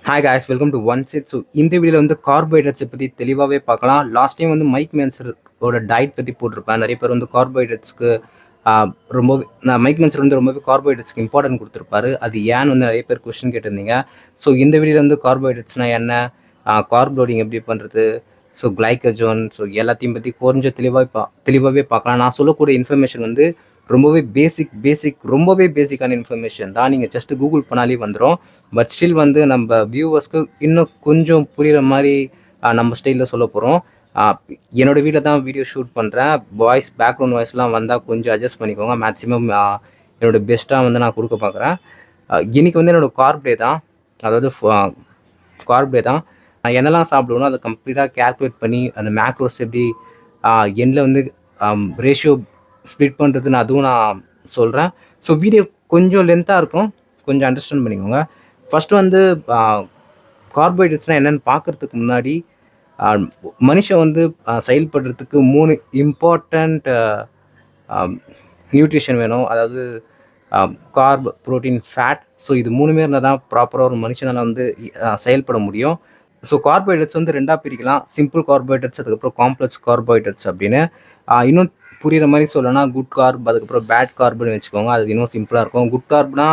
Hi guys, welcome to one set. So இந்த வீடியோவில் வந்து கார்போஹைட்ரேட்ஸை பற்றி தெளிவாகவே பார்க்கலாம். லாஸ்ட் டைம் வந்து மைக் மென்சரோட டயட் பற்றி போட்டிருப்பேன். நிறைய பேர் வந்து கார்போஹைட்ரேட்ஸ்க்கு ரொம்பவே மைக் மென்சர் வந்து ரொம்பவே கார்போஹைட்ரேட்ஸ்க்கு இம்பார்ட்டன்ட் கொடுத்துருப்பாரு. அது ஏன்னு வந்து நிறைய பேர் கொஸ்டின் கேட்டிருந்தீங்க. ஸோ இந்த வீடியோவில் வந்து கார்போஹைட்ரேட்ஸ்னால் என்ன, கார்ப் லோடிங் எப்படி பண்ணுறது, ஸோ கிளைக்கஜோன், ஸோ எல்லாத்தையும் பற்றி கொஞ்சம் தெளிவாகவே பார்க்கலாம். நான் சொல்லக்கூடிய இன்ஃபர்மேஷன் வந்து ரொம்பவே பேசிக்கான இன்ஃபர்மேஷன் தான். நீங்கள் ஜஸ்ட் கூகுள் பண்ணாலே வந்துடும். பட் ஸ்டில் வந்து நம்ம வியூவர்ஸ்க்கு இன்னும் கொஞ்சம் புரிகிற மாதிரி நம்ம ஸ்டைலில் சொல்ல போகிறோம். என்னோடய வீட்டில் தான் வீடியோ ஷூட் பண்ணுறேன். பேக்ரவுண்ட் வாய்ஸ்லாம் வந்தால் கொஞ்சம் அட்ஜஸ்ட் பண்ணிக்கோங்க. மேக்ஸிமம் என்னோடய பெஸ்ட்டாக வந்து நான் கொடுக்க பார்க்குறேன். இன்றைக்கி வந்து என்னோடய கார்ப் டே தான். அதாவது கார்ப் டே தான். நான் என்னெல்லாம் சாப்பிடுவேனோ அதை கம்ப்ளீட்டாக கேல்குலேட் பண்ணி அந்த மேக்ரோஸ் எப்படி எண்ணில் வந்து ரேஷியோ ஸ்ப்ளிட் பண்ணுறதுன்னு அதுவும் நான் சொல்கிறேன். ஸோ வீடியோ கொஞ்சம் லென்த்தாக இருக்கும், கொஞ்சம் அண்டர்ஸ்டாண்ட் பண்ணிக்கோங்க. ஃபஸ்ட்டு வந்து கார்போஹைட்ரேட்ஸ்னால் என்னென்னு பார்க்குறதுக்கு முன்னாடி மனுஷன் வந்து செயல்படுறதுக்கு 3 இம்பார்ட்டண்ட் நியூட்ரிஷன் வேணும். அதாவது கார்ப், ப்ரோட்டீன், ஃபேட். ஸோ இது 3மே இருந்தால் தான் ப்ராப்பராக ஒரு மனுஷனால் வந்து செயல்பட முடியும். ஸோ கார்போஹைட்ரேட்ஸ் வந்து 2ஆக பிரிக்கலாம். சிம்பிள் கார்போஹைட்ரேட்ஸ், அதுக்கப்புறம் காம்ப்ளெக்ஸ் கார்போஹைட்ரேட்ஸ் அப்படின்னு. இன்னும் புரிகிற மாதிரி சொல்லணும்னா குட் கார்ப், அதுக்கப்புறம் பேட் கார்ப்னு வச்சுக்கோங்க. அது இன்னும் சிம்பிளாக இருக்கும். குட் கார்ப்னா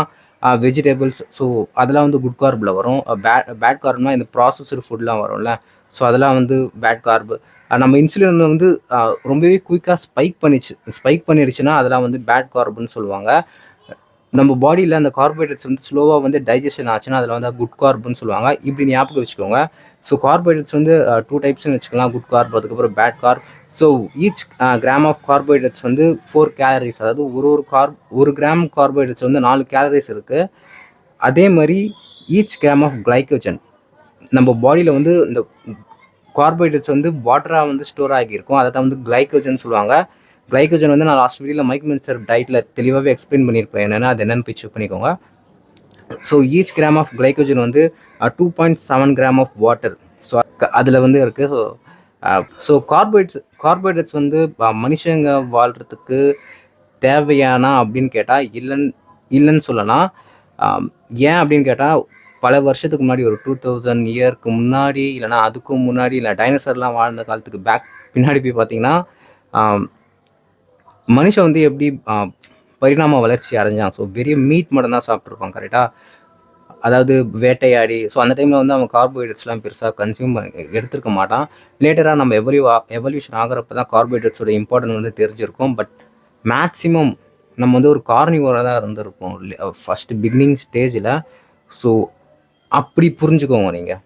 வெஜிடபிள்ஸ், ஸோ அதெல்லாம் வந்து குட் கார்பில் வரும். பேட் கார்ப்னா இந்த ப்ராசஸ்டு ஃபுட்லாம் வரும்ல, ஸோ அதெல்லாம் வந்து பேட் கார்பு. நம்ம இன்சுலின் வந்து ரொம்பவே குயிக்காக ஸ்பைக் பண்ணிடுச்சுன்னா அதெல்லாம் வந்து பேட் கார்புன்னு சொல்லுவாங்க. நம்ம பாடியில் அந்த கார்போஹைட்ரேட்ஸ் வந்து ஸ்லோவாக வந்து டைஜஷன் ஆச்சுன்னா அதில் வந்து குட் கார்புன்னு சொல்லுவாங்க. இப்படி ஞாபகம் வச்சுக்கோங்க. ஸோ கார்போஹைட்ரேட்ஸ் வந்து 2 டைப்ஸ்னு வச்சுக்கலாம். குட் கார்ப், அதுக்கப்புறம் bad carb. So each gram of carbohydrates வந்து 4 கேலரிஸ். அதாவது ஒரு கிராம் கார்போஹைட்ரேட்ஸ் வந்து 4 கேலரிஸ் இருக்குது. அதே மாதிரி ஈச் கிராம் ஆஃப் கிளைக்கோஜன், நம்ம பாடியில் வந்து இந்த கார்போஹைட்ரேட்ஸ் வந்து வாட்டராக வந்து ஸ்டோர் ஆகியிருக்கும். அதை தான் வந்து கிளைக்கோஜன் சொல்லுவாங்க. கிளைக்கோஜன் வந்து நான் லாஸ்ட் வீடியோவில் மைக் மென்சர் டயட்டில் தெளிவாகவே எக்ஸ்பிளைன் பண்ணியிருப்பேன். என்னென்னா அது என்னென்னு பிக்சர் பண்ணிக்கோங்க. So each gram of glycogen வந்து 2.7 கிராம் ஆஃப் வாட்டர். ஸோ அதில் வந்து இருக்குது. ஸோ கார்போஹைட்ரேட்ஸ் வந்து மனுஷங்க வாழ்கிறதுக்கு தேவையானா அப்படின்னு கேட்டால் இல்லைன்னு சொல்லலாம். ஏன் அப்படின்னு கேட்டால் பல வருஷத்துக்கு முன்னாடி, ஒரு 2000 இயருக்கு முன்னாடி, இல்லைனா அதுக்கும் முன்னாடி, இல்லை டைனோசர்லாம் வாழ்ந்த காலத்துக்கு பின்னாடி போய் பார்த்தீங்கன்னா மனுஷன் வந்து எப்படி பரிணாம வளர்ச்சி அடைஞ்சான். ஸோ வெறும் மீட் மட்டும் தான் சாப்பிட்ருப்பான், கரெக்டாக. அதாவது வேட்டையாடி. ஸோ அந்த டைமில் வந்து அவன் கார்போஹைட்ரேட்ஸ்லாம் பெருசாக கன்சியூம் எடுத்துருக்க மாட்டான். லேட்டராக நம்ம எவல்யூஷன் ஆகிறப்ப தான் கார்போஹைட்ரேட்ஸோட இம்பார்ட்டன்ட் வந்து தெரிஞ்சிருக்கும். பட் மேக்ஸிமம் நம்ம வந்து ஒரு கார்னிவோராக தான் இருந்திருப்போம் ஃபஸ்ட்டு பிகினிங் ஸ்டேஜில். ஸோ அப்படி புரிஞ்சுக்கோங்க நீங்கள்.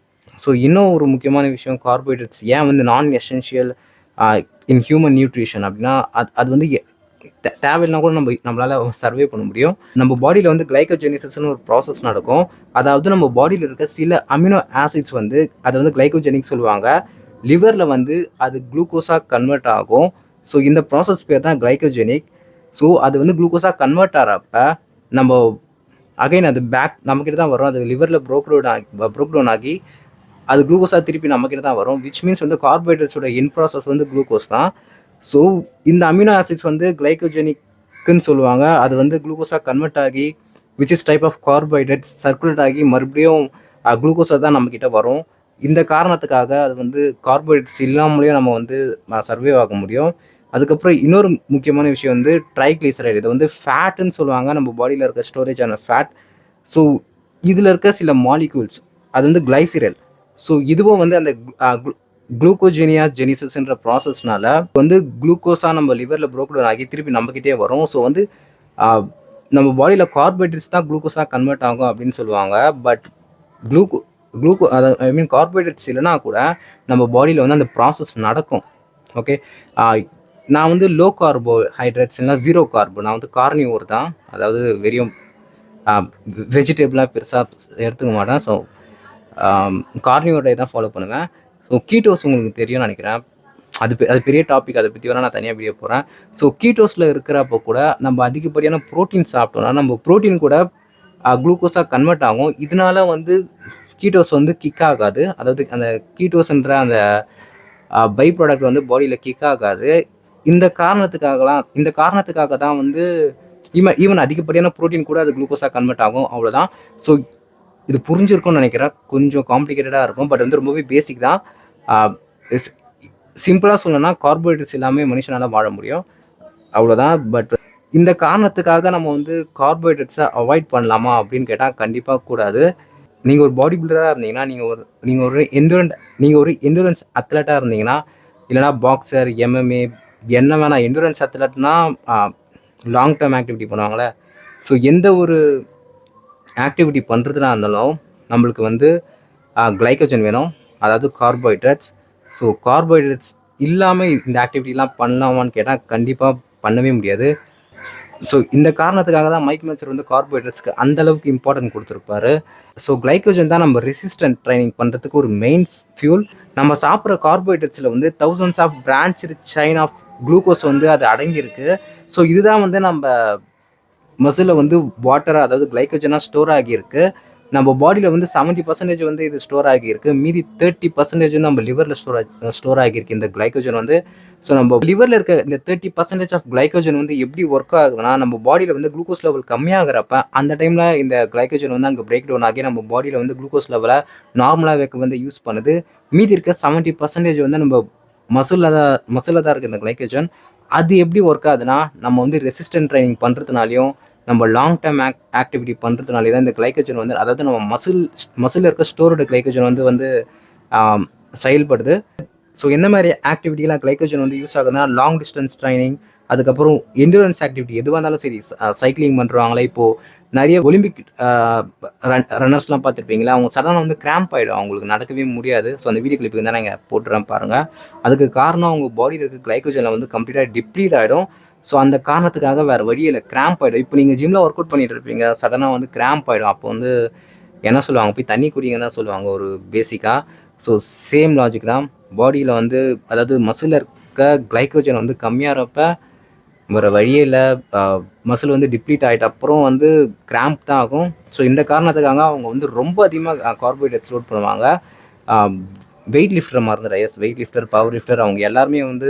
ஸோ இன்னும் ஒரு முக்கியமான விஷயம், கார்போஹைட்ரேட்ஸ் ஏன் வந்து நான் எசென்ஷியல் இன் ஹியூமன் நியூட்ரிஷன் அப்படின்னா, அது வந்து தேவையில்லைனா கூட நம்மளால் சர்வே பண்ண முடியும். நம்ம பாடியில் வந்து கிளைக்கோஜெனிசிஸ்னு ஒரு ப்ராசஸ் நடக்கும். அதாவது நம்ம பாடியில் இருக்க சில அமினோ ஆசிட்ஸ் வந்து அதை வந்து கிளைக்கோஜெனிக் சொல்லுவாங்க. லிவரில் வந்து அது குளுக்கோஸாக கன்வெர்ட் ஆகும். ஸோ இந்த ப்ராசஸ் பேர் தான் கிளைக்கோஜெனிக். ஸோ அது வந்து குளுக்கோஸாக கன்வெர்ட் ஆகிறப்ப நம்ம அகைன் அது நம்மக்கிட்ட தான் வரும். அது லிவரில் ப்ரோக் டவுன் ஆகி அது குளுக்கோஸாக திருப்பி நம்மக்கிட்ட தான் வரும். விச் மீன்ஸ் வந்து கார்போஹைட்ரேட்ஸோட இன் ப்ராசஸ் வந்து குளுக்கோஸ் தான். ஸோ இந்த அமினோ ஆசிட்ஸ் வந்து கிளைக்கோஜெனிக்னு சொல்லுவாங்க. அது வந்து குளுக்கோஸாக கன்வெர்ட் ஆகி which is type of carbohydrates circulate ஆகி மறுபடியும் குளுக்கோஸாக தான் நம்மக்கிட்ட வரும். இந்த காரணத்துக்காக அது வந்து கார்போஹைட்ரேட்ஸ் இல்லாமலேயும் நம்ம வந்து சர்வே ஆக முடியும். அதுக்கப்புறம் இன்னொரு முக்கியமான விஷயம் வந்து ட்ரைக்ளிசரைடு. இது வந்து ஃபேட்டுன்னு சொல்லுவாங்க, நம்ம பாடியில் இருக்க ஸ்டோரேஜ் ஆன ஃபேட். ஸோ இதில் இருக்க சில மாலிக்யூல்ஸ் அது வந்து கிளைசிரல். ஸோ இதுவும் வந்து அந்த குளுக்கோஜெனிசிஸ்ன்ற ப்ராசஸ்னால வந்து குளுக்கோஸாக நம்ம லிவரில் ப்ரோக் டவுன் ஆகி திருப்பி நம்மக்கிட்டே வரும். ஸோ வந்து நம்ம பாடியில் கார்போஹைட்ரேட்ஸ் தான் குளுக்கோஸாக கன்வெர்ட் ஆகும் அப்படின்னு சொல்லுவாங்க. பட் கார்போஹைட்ரேட்ஸ் இல்லைனா கூட நம்ம பாடியில் வந்து அந்த ப்ராசஸ் நடக்கும். ஓகே, நான் வந்து லோ கார்போஹைட்ரேட்ஸ் இல்லைனா ஜீரோ கார்பு, நான் வந்து கார்னிவோர் தான். அதாவது வெறும் வெஜிடபிளாக பெருசாக எடுத்துக்க மாட்டேன். ஸோ கார்னிவோர் டயட் தான் ஃபாலோ பண்ணுவேன். ஸோ கீட்டோஸ் உங்களுக்கு தெரியும்னு நினைக்கிறேன். அது பெரிய டாபிக். அதை பற்றி வேணால் நான் தனியாக வீடியோ போகிறேன். ஸோ கீட்டோஸில் இருக்கிறப்போ கூட நம்ம அதிகப்படியான ப்ரோட்டீன் சாப்பிட்டோம்னா நம்ம ப்ரோட்டீன் கூட குளுக்கோஸாக கன்வெர்ட் ஆகும். இதனால வந்து கீட்டோஸ் வந்து கிக் ஆகாது. அதாவது அந்த கீட்டோஸ்ன்ற அந்த பை ப்ராடக்ட் வந்து பாடியில் கிக் ஆகாது. இந்த காரணத்துக்காக தான் வந்து ஈவன் அதிகப்படியான ப்ரோட்டீன் கூட அது குளுக்கோஸாக கன்வெர்ட் ஆகும். அவ்வளோதான். ஸோ இது புரிஞ்சிருக்கும்னு நினைக்கிறேன். கொஞ்சம் காம்ப்ளிகேட்டடாக இருக்கும். பட் வந்து ரொம்பவே பேசிக் தான். சிம்பிளாக சொல்லணும்னா கார்போஹைட்ரேட்ஸ் எல்லாமே மனுஷனால் வாழ முடியும், அவ்வளோதான். பட் இந்த காரணத்துக்காக நம்ம வந்து கார்போஹைட்ரேட்ஸை அவாய்ட் பண்ணலாமா அப்படின்னு கேட்டால் கண்டிப்பாக கூடாது. நீங்கள் ஒரு பாடி பில்டராக இருந்தீங்கன்னா, நீங்கள் ஒரு எண்டுரன்ஸ் அத்லட்டாக இருந்தீங்கன்னா, இல்லைனா பாக்ஸர், எம்எம்ஏ என்ன வேணால். எண்டுரன்ஸ் அத்லட்னா லாங் டேர்ம் ஆக்டிவிட்டி பண்ணுவாங்களே. ஸோ எந்த ஒரு ஆக்டிவிட்டி பண்ணுறதுனா இருந்தாலும் நம்மளுக்கு வந்து கிளைக்கோஜன் வேணும், அதாவது கார்போஹைட்ரேட்ஸ். ஸோ கார்போஹைட்ரேட்ஸ் இல்லாமல் இந்த ஆக்டிவிட்டிலாம் பண்ணலாமான்னு கேட்டால் கண்டிப்பாக பண்ணவே முடியாது. ஸோ இந்த காரணத்துக்காக தான் மைக் மெல்சர் வந்து கார்போஹைட்ரேட்ஸ்க்கு அந்தளவுக்கு இம்பார்ட்டன்ட் கொடுத்துருப்பாரு. ஸோ கிளைக்கோஜன் தான் நம்ம ரெசிஸ்டன்ட் ட்ரைனிங் பண்ணுறதுக்கு ஒரு மெயின் ஃபியூல். நம்ம சாப்பிட்ற கார்போஹைட்ரேட்ஸில் வந்து thousands of branch chain of glucose வந்து அது அடங்கியிருக்கு. ஸோ இதுதான் வந்து நம்ம மசிலில் வந்து வாட்டராக, அதாவது கிளைக்கோஜனாக ஸ்டோர் ஆகியிருக்கு. நம்ம பாடியில் வந்து 70% வந்து இது ஸ்டோர் ஆகியிருக்கு. மீதி 30% வந்து நம்ம லிவரில் ஸ்டோர் ஆகியிருக்கு இந்த கிளைக்கோஜன் வந்து. ஸோ நம்ம லிவரில் இருக்க இந்த 30% ஆஃப் கிளைக்கோஜன் வந்து எப்படி ஒர்க் ஆகுதுன்னா, நம்ம பாடியில் வந்து குளுக்கோஸ் லெவல் கம்மியாகிறப்ப அந்த டைமில் இந்த கிளைக்கோஜன் வந்து அங்கே பிரேக் டவுன் ஆகி நம்ம பாடியில் வந்து குளுக்கோஸ் லெவலை நார்மலாக வைக்க வந்து யூஸ் பண்ணுது. மீதி இருக்க 70% வந்து நம்ம மசிலில் தான் இருக்குது இந்த கிளைக்கோஜன். அது எப்படி ஒர்க் ஆகுதுன்னா, நம்ம வந்து ரெசிஸ்டன்ட் ட்ரைனிங் பண்ணுறதுனாலையும் நம்ம லாங் டேர்ம் ஆக்டிவிட்டி பண்ணுறதுனாலே தான் இந்த கிளைக்கோஜன் வந்து, அதாவது நம்ம மசில் இருக்க ஸ்டோரோட கிளைக்கோஜன் வந்து செயல்படுது. ஸோ எந்த மாதிரி ஆக்டிவிட்டிலாம் கிளைக்கோஜன் வந்து யூஸ் ஆகுதுன்னா, லாங் டிஸ்டன்ஸ் ட்ரைனிங், அதுக்கப்புறம் எண்டுரன்ஸ் ஆக்டிவிட்டி எதுவாக இருந்தாலும் சரி. சைக்கிளிங் பண்ணுறாங்களே, இப்போது நிறைய ஒலிம்பிக் ரன்னர்ஸ்லாம் பார்த்துருப்பீங்களா, அவங்க சடனாக வந்து கிராம்ப் ஆகிடும், அவங்களுக்கு நடக்கவே முடியாது. ஸோ அந்த வீடியோ கிளிப்புக்கு தான் நாங்கள் போட்டுறேன் பாருங்கள். அதுக்கு காரணம் அவங்க பாடியில் இருக்க கிளைக்கோஜனில் வந்து கம்ப்ளீட்டாக டிப்ளீட் ஆகிடும். ஸோ அந்த காரணத்துக்காக வேறு வழியில் கிராம்ப் ஆகிடும். இப்போ நீங்கள் ஜிம்மில் ஒர்க் அவுட் பண்ணிட்டு இருப்பீங்க, சடனாக வந்து கிராம்ப் ஆகிடும். அப்போ வந்து என்ன சொல்லுவாங்க, போய் தண்ணி குடிங்கன்னு தான் சொல்லுவாங்க ஒரு பேசிக்காக. ஸோ சேம் லாஜிக் தான் பாடியில் வந்து, அதாவது மசிலில் இருக்க கிளைக்கோஜன் வந்து கம்மியாகிறப்ப வேறு வழியில் மசில் வந்து டிப்ளீட் ஆகிட்ட அப்புறம் வந்து கிராம்ப் தான் ஆகும். ஸோ இந்த காரணத்துக்காக அவங்க வந்து ரொம்ப அதிகமாக கார்போஹைட்ரேட்ஸ் லோட் பண்ணுவாங்க. வெயிட் லிஃப்டர் மறந்துடுற, yes, weight lifter, power lifter, அவங்க எல்லாருமே வந்து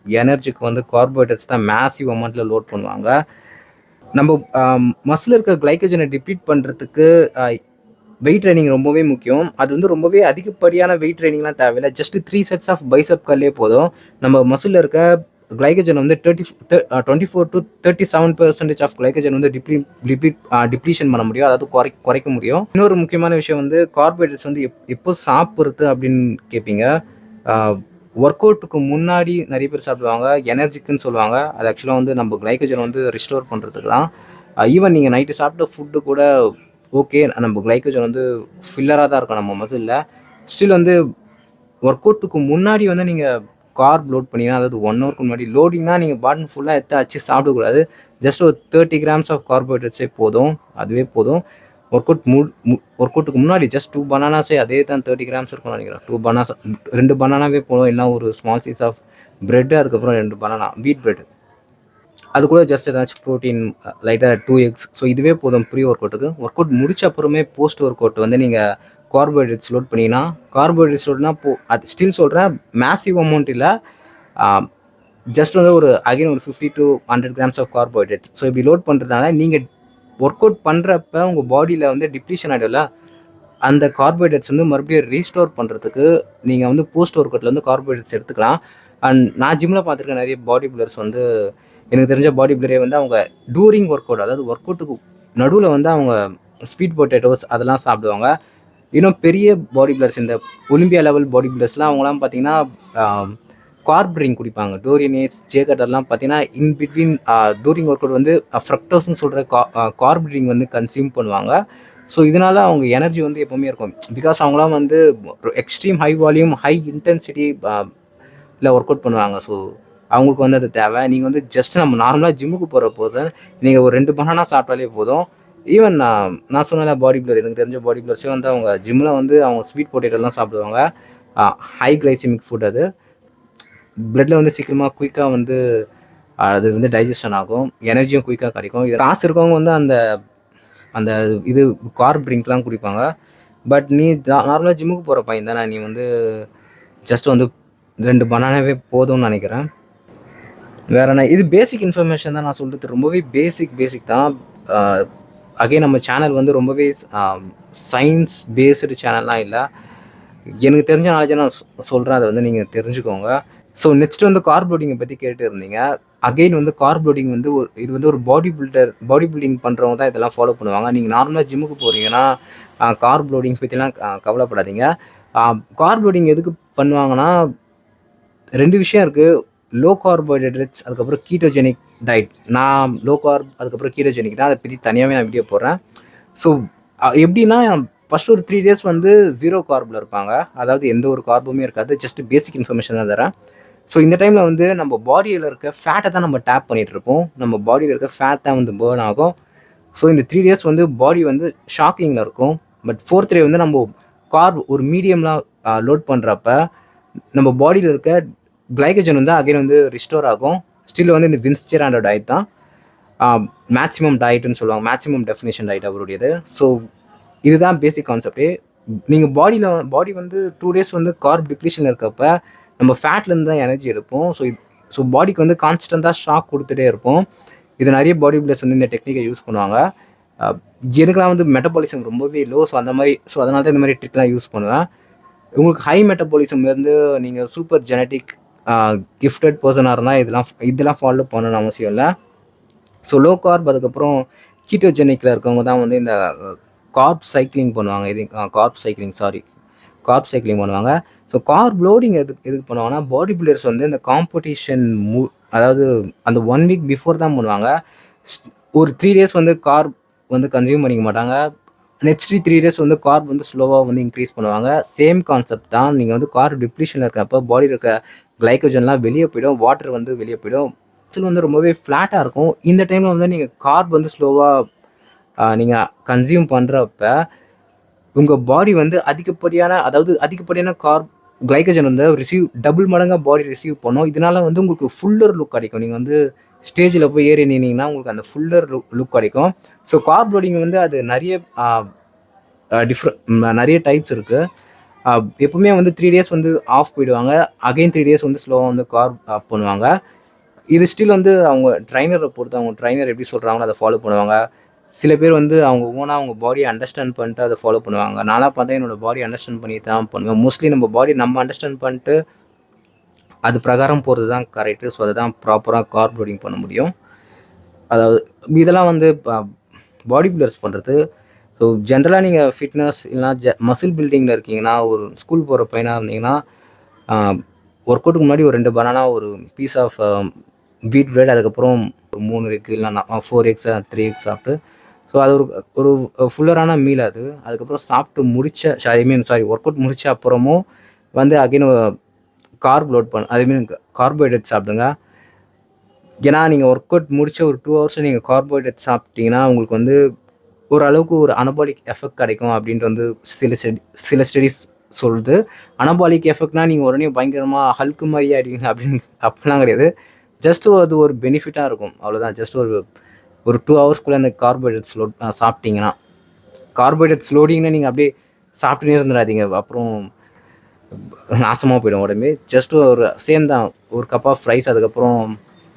எனர்ஜிக்கு வந்து கார்போஹைட்ரேட்ஸ் தான் மேசிவ் அமௌண்ட்டில் லோட் பண்ணுவாங்க. நம்ம மசில் இருக்க கிளைக்கோஜனை டிப்ளீட் பண்ணுறதுக்கு வெயிட் ட்ரைனிங் ரொம்பவே முக்கியம். அது வந்து ரொம்பவே அதிகப்படியான வெயிட் ட்ரைனிங்லாம் தேவையில்லை. ஜஸ்ட் 3 செட்ஸ் ஆஃப் பைசப் கல்லே போதும். நம்ம மசிலில் இருக்க கிளைக்கோஜன் வந்து 24 to 37% ஆஃப் கிளைக்கோஜன் வந்து டிப்ளீஷன் பண்ண முடியும், அதாவது குறைக்க முடியும். இன்னொரு முக்கியமான விஷயம் வந்து கார்போஹைட்ரேட்ஸ் வந்து எப்போ சாப்பிட்றது அப்படின்னு கேட்பீங்க. ஒர்க் அவுட்டுக்கு முன்னாடி நிறைய பேர் சாப்பிடுவாங்க, எனர்ஜிக்குன்னு சொல்லுவாங்க. அது ஆக்சுவலாக வந்து நம்ம கிளைக்கோஜன் வந்து ரிஸ்டோர் பண்ணுறதுக்கு தான். ஈவன் நீங்கள் நைட்டு சாப்பிட்ட ஃபுட்டு கூட ஓகே, நம்ம கிளைக்கோஜன் வந்து ஃபில்லராக தான் இருக்கும் நம்ம மசிலில். ஸ்டில் வந்து ஒர்க் அவுட்டுக்கு முன்னாடி வந்து நீங்கள் கார்ப் லோட் பண்ணிங்கன்னா, அதாவது 1 ஹவருக்கு முன்னாடி லோடிங்னா நீங்கள் பாட்டில் ஃபுல்லாக எடுத்து அச்சு சாப்பிடக்கூடாது. ஜஸ்ட் ஒரு 30 கிராம்ஸ் ஆஃப் கார்போஹைட்ரேட்ஸே போதும், அதுவே போதும். ஒர்க் அவுட்டுக்கு முன்னாடி ஜஸ்ட் 2 பனானாஸே அதே தான் 30 கிராம்ஸ் இருக்கும்னு நினைக்கிறேன். 2 பனானாவே போதும். இல்லை ஒரு ஸ்மால் சைஸ் ஆஃப் ப்ரெட்டு, அதுக்கப்புறம் 2 பனானா வீட் ப்ரெட், அது கூட ஜஸ்ட் ஏதாச்சும் ப்ரோட்டீன் லைட்டாக 2 எக்ஸ். ஸோ இதுவே போதும் ப்ரீ ஒர்க் அவுட்டுக்கு. ஒர்க் அவுட் முடிச்ச அப்புறமே போஸ்ட் ஒர்க் அவுட் வந்து நீங்கள் கார்போஹைட்ரேட்ஸ் லோட் பண்ணிங்கன்னா, கார்போஹைட்ரேட்ஸ் லோட்னா அது ஸ்டில் சொல்கிறேன், மேசிவ் அமௌண்ட் இல்லை, ஜஸ்ட் வந்து ஒரு அகைன் ஒரு 50 to 100 grams of carbohydrates. So இப்படி லோட் பண்ணுறதுனால நீங்கள் ஒர்க் அவுட் பண்ணுறப்ப உங்கள் பாடியில் வந்து டிப்ளீஷன் ஆகிடும்ல, அந்த கார்போஹைட்ரேட்ஸ் வந்து மறுபடியும் ரீஸ்டோர் பண்ணுறதுக்கு நீங்கள் வந்து போஸ்ட் ஒர்க் அவுட்டில் வந்து கார்போஹைட்ரேட்ஸ் எடுத்துக்கலாம். அண்ட் நான் ஜிம்மில் பார்த்துருக்கேன் நிறைய பாடி பில்டர்ஸ் வந்து, எனக்கு தெரிஞ்ச பாடி பில்டரே வந்து அவங்க டூரிங் ஒர்க் அவுட், அதாவது ஒர்க் அவுட்டுக்கு நடுவில் வந்து அவங்க ஸ்வீட் பொட்டேட்டோஸ் அதெல்லாம் சாப்பிடுவாங்க. இன்னும் பெரிய பாடி பில்டர்ஸ், இந்த ஒலிம்பியா லெவல் பாடி பில்டர்ஸ்லாம், அவங்களாம் பார்த்தீங்கன்னா கார்ப் ட்ரிங்க் குடிப்பாங்க. டோரியன் ஏட்ஸ், ஜேகட்டர்லாம் பார்த்தீங்கன்னா in between during work out வந்து ஃப்ரக்டோஸ்ன்னு சொல்கிற கார்ப் ட்ரிங்க் வந்து கன்சியூம் பண்ணுவாங்க. ஸோ இதனால் அவங்க எனர்ஜி வந்து எப்போவுமே இருக்கும். பிகாஸ் அவங்களாம் வந்து extreme high volume, high intensity இல்லை ஒர்க் அவுட் பண்ணுவாங்க. ஸோ அவங்களுக்கு வந்து அது தேவை. நீங்கள் வந்து ஜஸ்ட் நம்ம நார்மலாக ஜிம்முக்கு போகிற போது நீங்கள் ஒரு 2 பனானா சாப்பிட்டாலே போதும். ஈவன் நான் சொன்ன பாடி பில்டர், எனக்கு தெரிஞ்ச பாடி பில்டர்ஸே வந்து அவங்க ஜிம்மில் வந்து அவங்க ஸ்வீட் பொட்டேட்டோலாம் சாப்பிடுவாங்க. ஹை கிளைசிமிக் ஃபுட், அது பிளட்டில் வந்து சீக்கிரமாக குயிக்காக வந்து அது வந்து டைஜஷன் ஆகும், எனர்ஜியும் குயிக்காக கிடைக்கும். இது காசு இருக்கவங்க வந்து அந்த அந்த இது கார்ப் ட்ரிங்க்லாம் குடிப்பாங்க. பட் நீ நார்மலாக ஜிம்முக்கு போகிற பையன் தானே, நீ வந்து ஜஸ்ட் வந்து 2 பனானாவே போதும்னு நினைக்கிறேன். வேறு என்ன, இது பேசிக் இன்ஃபர்மேஷன் தான் நான் சொல்கிறது, ரொம்பவே பேசிக் தான். அகைன் நம்ம சேனல் வந்து ரொம்பவே சயின்ஸ் பேஸ்டு சேனல்லாம் இல்லை. எனக்கு தெரிஞ்ச நாலேஜை நான் சொல்கிறேன், அதை வந்து நீங்கள் தெரிஞ்சுக்கோங்க. ஸோ நெக்ஸ்ட் வந்து கார்ப் லோடிங்கை பற்றி கேட்டு இருந்தீங்க. அகெயின் வந்து கார்ப் லோடிங் வந்து இது வந்து ஒரு பாடி பில்டிங் பண்ணுறவங்க தான் இதெல்லாம் ஃபாலோ பண்ணுவாங்க. நீங்கள் நார்மலாக ஜிம்முக்கு போகிறீங்கன்னா கார்ப் லோடிங் பற்றிலாம் கவலைப்படாதீங்க. கார்ப் லோடிங் எதுக்கு பண்ணுவாங்கன்னா 2 விஷயம் இருக்குது. லோ கார்போஹைட்ரேட்ஸ், அதுக்கப்புறம் கீட்டோஜெனிக் டயட். நான் லோ கார்ப் அதுக்கப்புறம் கீட்டோஜெனிக் தான், அதை பற்றி தனியாகவே நான் வீடியோ போடுறேன். ஸோ எப்படின்னா ஃபஸ்ட் ஒரு 3 days வந்து 0 கார்பில் இருப்பாங்க. அதாவது எந்த ஒரு கார்புமே இருக்காது, ஜஸ்ட் பேசிக் இன்ஃபர்மேஷன் தான் தரேன். ஸோ இந்த டைமில் வந்து நம்ம பாடியில் இருக்க ஃபேட்டை தான் நம்ம டேப் பண்ணிகிட்டு இருப்போம். நம்ம பாடியில் இருக்க ஃபேட் தான் வந்து பேர்ன் ஆகும். ஸோ இந்த 3 days வந்து பாடி வந்து ஷாக்கிங்கில் இருக்கும். பட் 4th day வந்து நம்ம கார்ப் ஒரு மீடியம்லாம் லோட் பண்ணுறப்ப நம்ம பாடியில் இருக்க கிளைகஜன் வந்து அகைன் வந்து ரிஸ்டோர் ஆகும். ஸ்டில் வந்து இந்த வின்ஸ் ஜெராண்டோ டயட் தான் மேக்ஸிமம் டயட்னு சொல்லுவாங்க, மேக்ஸிமம் டெஃபினேஷன் டயட் அவருடையது. ஸோ இதுதான் பேசிக் கான்செப்டே. நீங்கள் பாடி வந்து 2 days வந்து கார்ப் டிப்ளீஷன் இருக்கப்ப நம்ம ஃபேட்லேருந்து தான் எனர்ஜி எடுப்போம். ஸோ பாடிக்கு வந்து கான்ஸ்டண்ட்டாக ஷாக் கொடுத்துட்டே இருப்போம். இது நிறைய பாடி பில்டர்ஸ் வந்து இந்த டெக்னிக்கை யூஸ் பண்ணுவாங்க. எனக்குலாம் வந்து மெட்டபாலிசம் ரொம்பவே லோ. ஸோ அதனால தான் இந்த மாதிரி ட்ரிக்லாம் யூஸ் பண்ணுவேன். உங்களுக்கு ஹை மெட்டபாலிசம் இருந்து நீங்கள் சூப்பர் ஜெனட்டிக் கிஃப்டட் பர்சனாக இருந்தால் இதெல்லாம் ஃபாலோ பண்ணணும்னு அவசியம் இல்லை. ஸோ லோ கார்ப் அதுக்கப்புறம் கீட்டோஜெனிக்கில் இருக்கவங்க தான் வந்து இந்த கார்ப் சைக்கிளிங் பண்ணுவாங்க. கார்ப் சைக்கிளிங் பண்ணுவாங்க. ஸோ கார்ப் லோடிங் எதுக்கு பண்ணுவாங்கன்னா, பாடி பில்டர்ஸ் வந்து இந்த காம்படிஷன் அதாவது அந்த 1 week பிஃபோர் தான் பண்ணுவாங்க. ஒரு 3 days வந்து கார்ப் வந்து கன்சியூம் பண்ணிக்க மாட்டாங்க. நெக்ஸ்ட் 3 days வந்து கார்ப் வந்து ஸ்லோவாக வந்து இன்க்ரீஸ் பண்ணுவாங்க. சேம் கான்செப்ட் தான். நீங்கள் வந்து கார்ப் டிப்ளீஷனில் இருக்கப்போ பாடியில் இருக்க கிளைக்கோஜன்லாம் வெளியே போயிடும், வாட்டர் வந்து வெளியே போயிடும். வந்து ரொம்பவே ஃப்ளாட்டாக இருக்கும். இந்த டைமில் வந்து நீங்கள் கார்ப் வந்து ஸ்லோவாக நீங்கள் கன்சியூம் பண்ணுறப்ப உங்கள் பாடி வந்து அதிகப்படியான கார்ப் கிளைக்கோஜன் வந்து டபுள் மடங்காக பாடி ரிசீவ் பண்ணும். இதனால் வந்து உங்களுக்கு ஃபுல்லர் லுக் கிடைக்கும். நீங்கள் வந்து ஸ்டேஜில் போய் ஏறி நின்னீங்கன்னா உங்களுக்கு அந்த ஃபுல்லர் லுக் கிடைக்கும். ஸோ கார்ப் லோடிங் வந்து அது நிறைய டைப்ஸ் இருக்குது. எப்பவுமே வந்து 3 days வந்து ஆஃப் போயிடுவாங்க. அகைன் 3 days வந்து ஸ்லோவாக வந்து கார்ப் அப் பண்ணுவாங்க. இது ஸ்டில் வந்து அவங்க ட்ரைனரை பொறுத்து, அவங்க ட்ரைனர் எப்படி சொல்கிறாங்களோ அதை ஃபாலோ பண்ணுவாங்க. சில பேர் வந்து அவங்க ஓனாக அவங்க பாடியை அண்டர்ஸ்டாண்ட் பண்ணிட்டு அதை ஃபாலோ பண்ணுவாங்க. நானாக பார்த்தா என்னோடய பாடி அண்டர்ஸ்டாண்ட் பண்ணி தான் பண்ணுவேன். மோஸ்ட்லி நம்ம பாடி நம்ம அண்டர்ஸ்டாண்ட் பண்ணிட்டு அது பிரகாரம் போகிறது தான் கரெக்டு. ஸோ அதை தான் ப்ராப்பராக கார்ப் லோடிங் பண்ண முடியும். அதாவது இதெல்லாம் வந்து பாடி பில்டர்ஸ் பண்ணுறது. ஸோ ஜென்ரலாக நீங்கள் ஃபிட்னஸ் இல்லைனா மசில் பில்டிங்கில் இருக்கீங்கன்னா, ஒரு ஸ்கூல் போகிற பையனாக இருந்தீங்கன்னா, ஒர்க் அவுட்டுக்கு முன்னாடி ஒரு 2 பனானா, ஒரு பீஸ் ஆஃப் வீட் பிரெட், அதுக்கப்புறம் 3 எக் இல்லைனா 4 எக்ஸ் 3 எக்ஸ் சாப்பிட்டு, ஸோ அது ஒரு ஃபுல்லரான மீல் அது. அதுக்கப்புறம் சாப்பிட்டு ஒர்க் அவுட் முடித்த அப்புறமும் வந்து அகைன் கார்ப் லோட் கார்போஹைட்ரேட் சாப்பிடுங்க. ஏன்னா நீங்கள் ஒர்க் அவுட் முடித்த ஒரு 2 hours நீங்கள் கார்போஹைட்ரேட் சாப்பிட்டீங்கன்னா உங்களுக்கு வந்து ஓரளவுக்கு ஒரு அனபாலிக் எஃபெக்ட் கிடைக்கும் அப்படின்ட்டு வந்து சில ஸ்டடீஸ் சொல்லுது. அனபாலிக் எஃபெக்ட்னா நீங்கள் உடனே பயங்கரமாக ஹல்க்கு மாதிரி ஆகிடுவீங்க அப்படிலாம் கிடையாது. ஜஸ்ட் அது ஒரு பெனிஃபிட்டாக இருக்கும், அவ்வளோதான். ஜஸ்ட் ஒரு 2 hours அந்த கார்போஹைட்ரேட்ஸ் சாப்பிட்டீங்கன்னா, கார்போஹைட்ரேட்ஸ் லோடிங்னா நீங்கள் அப்படியே சாப்பிட்டுனே இருந்துடாதீங்க, அப்புறம் நாசமாக போயிடும் உடம்பே. ஜஸ்ட் ஒரு சேம் தான், ஒரு கப் ஆஃப் ரைஸ், அதுக்கப்புறம்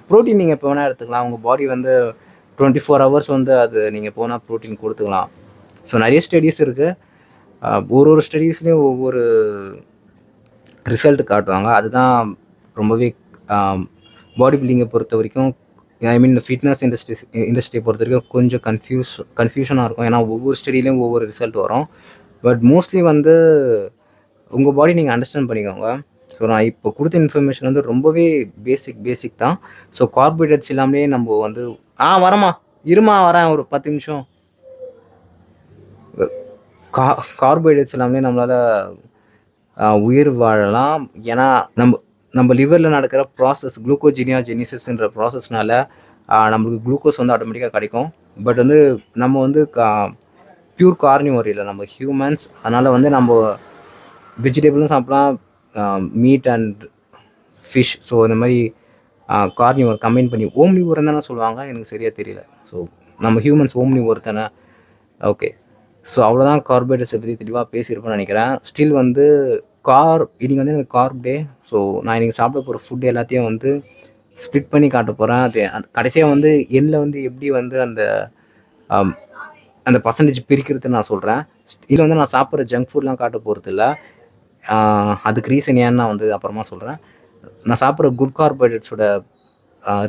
ப்ரோட்டீன் நீங்கள் எப்போ வேணால் எடுத்துக்கலாம். உங்கள் பாடி வந்து 24 hours வந்து அது நீங்கள் போனால் ப்ரோட்டீன் கொடுத்துக்கலாம். ஸோ நிறைய ஸ்டடீஸ் இருக்குது. ஒரு ஸ்டடீஸ்லேயும் ஒவ்வொரு ரிசல்ட் காட்டுவாங்க. அதுதான் ரொம்பவே பாடி பில்டிங்கை பொறுத்த வரைக்கும், ஃபிட்னஸ் இண்டஸ்ட்ரியை பொறுத்த வரைக்கும் கொஞ்சம் கன்ஃபியூஷனாக இருக்கும். ஏன்னா ஒவ்வொரு ஸ்டடியிலையும் ஒவ்வொரு ரிசல்ட் வரும். பட் மோஸ்ட்லி வந்து உங்கள் பாடி நீங்கள் அண்டர்ஸ்டாண்ட் பண்ணிக்கோங்க. ஸோ நான் இப்போ கொடுத்த இன்ஃபர்மேஷன் வந்து ரொம்பவே பேசிக் தான். ஸோ கார்போஹைட்ரேட்ஸ் இல்லாமலே நம்ம வந்து வரேன் ஒரு 10 நிமிஷம். கார்போஹைட்ரேட்ஸ் எல்லாமே நம்மளால் உயிர் வாழலாம். ஏன்னா நம்ம லிவரில் நடக்கிற ப்ராசஸ் குளுக்கோஜெனியாஜெனிசிஸ்ன்ற ப்ராசஸ்னால நம்மளுக்கு குளுக்கோஸ் வந்து ஆட்டோமேட்டிக்காக கிடைக்கும். பட் வந்து நம்ம வந்து பியூர் கார்னிவோர் இல்லை, நம்ம ஹியூமன்ஸ். அதனால் வந்து நம்ம வெஜிடபிளும் சாப்பிடலாம், மீட் அண்ட் ஃபிஷ். ஸோ இந்த மாதிரி கார்னிவோர் கம்பைன் பண்ணி ஓம்னிவோர் தானே சொல்லுவாங்க, எனக்கு சரியாக தெரியல. ஸோ நம்ம ஹியூமன்ஸ் ஓம்னிவோர் தானே. ஓகே, ஸோ அவ்வளோதான் கார்போஹைட்ரேட்ஸை பற்றி தெளிவாக பேசியிருப்பேன்னு நினைக்கிறேன். ஸ்டில் வந்து இன்னைக்கு வந்து எனக்கு கார்ப் டே. ஸோ நான் இன்றைக்கி சாப்பிட போகிற ஃபுட் எல்லாத்தையும் வந்து ஸ்ப்ளிட் பண்ணி காட்ட போகிறேன். அது கடைசியாக வந்து எண்ணில் வந்து எப்படி வந்து அந்த அந்த பர்சன்டேஜ் பிரிக்கிறது நான் சொல்கிறேன். இதில் வந்து நான் சாப்பிட்ற ஜங்க் ஃபுட்லாம் காட்ட போகிறதில்ல. அதுக்கு ரீசன் ஏன்னு நான் வந்து அப்புறமா சொல்கிறேன். நான் சாப்பிட்ற குட் கார்போஹைட்ரேட்ஸோட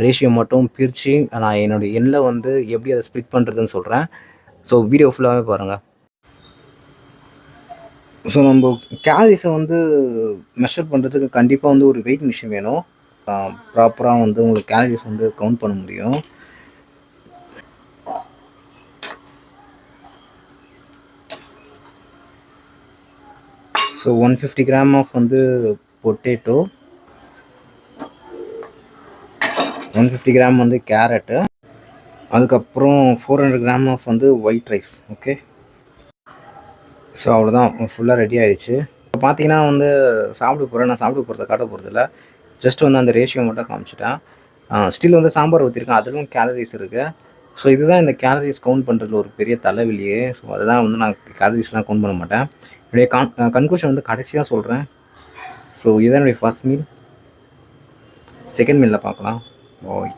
ரேஷியோ மட்டும் பிரித்து நான் என்னோடய எண்ணில் வந்து எப்படி அதை ஸ்ப்ளிட் பண்ணுறதுன்னு சொல்கிறேன். ஸோ வீடியோ ஃபுல்லாகவே பாருங்கள். ஸோ நம்ம கேலரிஸை வந்து மெஷர் பண்ணுறதுக்கு கண்டிப்பாக வந்து ஒரு வெயிட் மிஷின் வேணும். ப்ராப்பராக வந்து உங்களுக்கு கேலரிஸ் வந்து கவுண்ட் பண்ண முடியும். ஸோ 150 கிராம் ஆஃப் வந்து பொட்டேட்டோ, 150 கிராம் வந்து கேரட்டு, அதுக்கப்புறம் 400 கிராம் ஆஃப் வந்து ஒயிட் ரைஸ். ஓகே, ஸோ அவ்வளோதான், ஃபுல்லாக ரெடி ஆகிடுச்சு. இப்போ பார்த்தீங்கன்னா வந்து சாப்பிட போகிறேன். நான் சாப்பிட போகிறத காட்ட போகிறதில்ல, ஜஸ்ட் வந்து அந்த ரேஷியோ மட்டும் காமிச்சிட்டேன். ஸ்டில் வந்து சாம்பார் ஊற்றிருக்கேன், அதிலும் கேலரிஸ் இருக்குது. ஸோ இதுதான் இந்த கேலரிஸ் கவுண்ட் பண்ணுறதுல ஒரு பெரிய தலைவலியே. ஸோ அதுதான் வந்து நான் கேலரிஸ்லாம் கவுண்ட் பண்ண மாட்டேன். என்னுடைய கன்க்ளூஷன் வந்து கடைசியாக சொல்கிறேன். ஸோ இதுதான் என்னுடைய ஃபர்ஸ்ட் மீல். செகண்ட் மீலில் பார்க்கலாம். ஓய்,